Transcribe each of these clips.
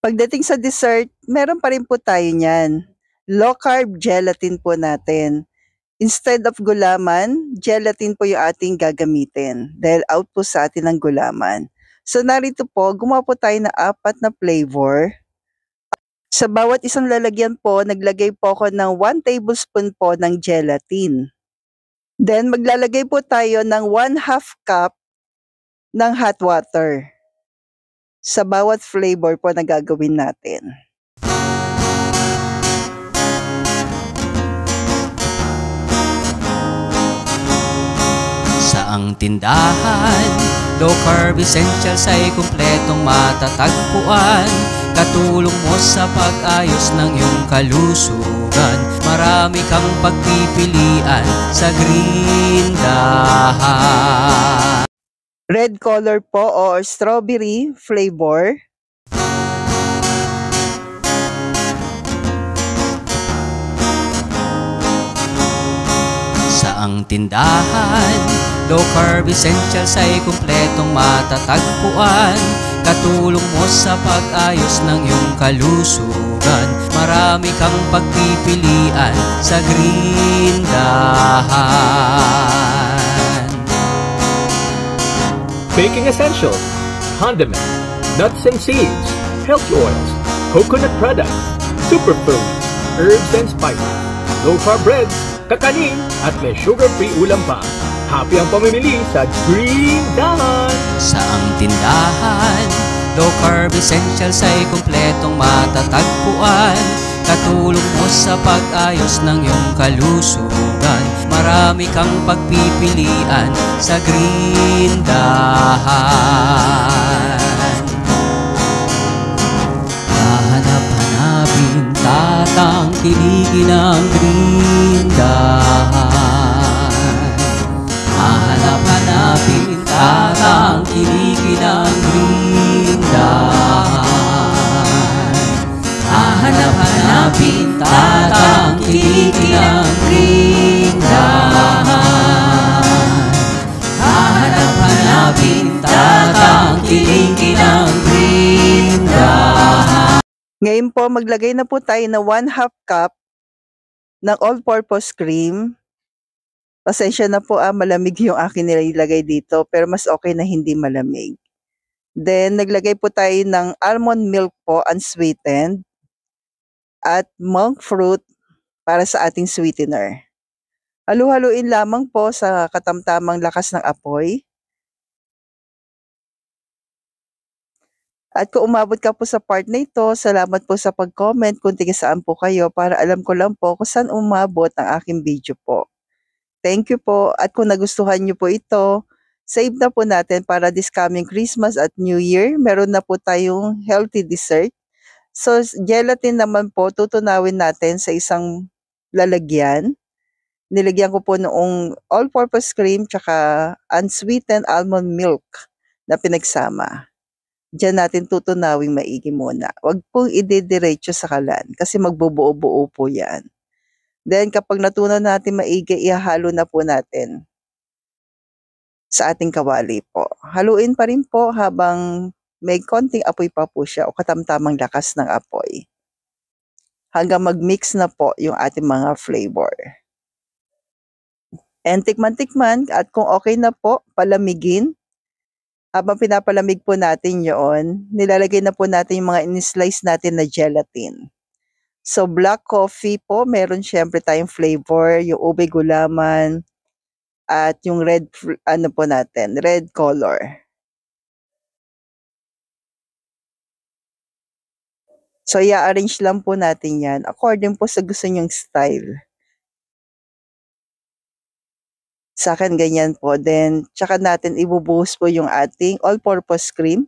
Pagdating sa dessert, meron pa rin po tayo niyan. Low carb gelatin po natin. Instead of gulaman, gelatin po yung ating gagamitin dahil out po sa atin ng gulaman. So narito po, gumawa po tayo ng 4 na flavor. Sa bawat isang lalagyan po, naglagay po ako ng 1 tablespoon po ng gelatin. Then maglalagay po tayo ng 1/2 cup ng hot water sa bawat flavor po na gagawin natin. Saang tindahan, low carb essentials ay kumpletong matatagpuan. Katulong mo sa pag-ayos ng iyong kalusugan. Marami kang pagpipilian sa grindahan. Red color po or strawberry flavor. Saang tindahan, low carb essentials ay kumpletong matatagpuan. Katulong mo sa pag-ayos ng iyong kalusugan. Marami kang pagpipilian sa grindahan. Baking essentials, condiments, nuts and seeds, healthy oils, coconut products, superfoods, herbs and spices, low-carb breads, kakanin, at may sugar-free ulam pa. Happy ang pamimili sa Grindahan! Saang tindahan, low carb essentials ay kumpletong matatagpuan. Katulong mo sa pag-ayos ng iyong kalusugan. Marami kang pagpipilian sa Grindahan. Hahanap-hanapin, tatangkilikin ang Grindahan. Hahanap-hanapin, tatangkilikin ang Grindahan. Hahanap-hanapin, tatangkilikin ang Grindahan. Hahanap-hanapin, tatangkilikin ang Grindahan. Ngayon po, maglagay na po tayo ng 1/2 cup ng all-purpose cream. Pasensya na po, malamig yung akin nilagay dito, pero mas okay na hindi malamig. Then, naglagay po tayo ng almond milk po, unsweetened, at monk fruit para sa ating sweetener. Halu-haluin lamang po sa katamtamang lakas ng apoy. At kung umabot ka po sa part na ito, salamat po sa pag-comment kung tiga saan po kayo para alam ko lang po kung saan umabot ang aking video po. Thank you po, at kung nagustuhan niyo po ito, save na po natin para this coming Christmas at New Year. Meron na po tayong healthy dessert. So, gelatin naman po, tutunawin natin sa isang lalagyan. Nilagyan ko po noong all-purpose cream tsaka unsweetened almond milk na pinagsama. Diyan natin tutunawing maigi muna. Huwag pong idediretso sa kalan kasi magbubuo-buo po yan. Then kapag natunaw natin maigi, ihahalo na po natin sa ating kawali po. Haluin pa rin po habang may konting apoy pa po siya o katamtamang lakas ng apoy. Hanggang mag-mix na po yung ating mga flavor. And tikman-tikman at kung okay na po, palamigin. Habang pinapalamig po natin yon, nilalagay na po natin yung mga in-slice natin na gelatin. So, black coffee po, meron syempre tayong flavor, yung ube gulaman, at yung red, po natin, red color. So, i-arrange lang po natin yan, according po sa gusto nyong style. Sa akin, ganyan po. Then, tsaka natin ibubuhos po yung ating all-purpose cream.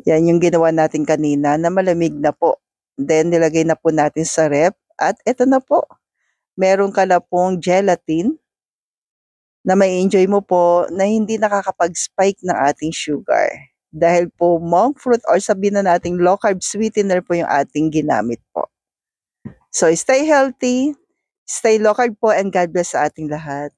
Yan yung ginawa natin kanina na malamig na po. Then, nilagay na po natin sa ref. At ito na po. Meron ka na pong gelatin na may enjoy mo po na hindi nakakapag-spike ng ating sugar. Dahil po monk fruit or sabihin na natin low carb sweetener po yung ating ginamit po. So, stay healthy, stay low carb po, and God bless sa ating lahat.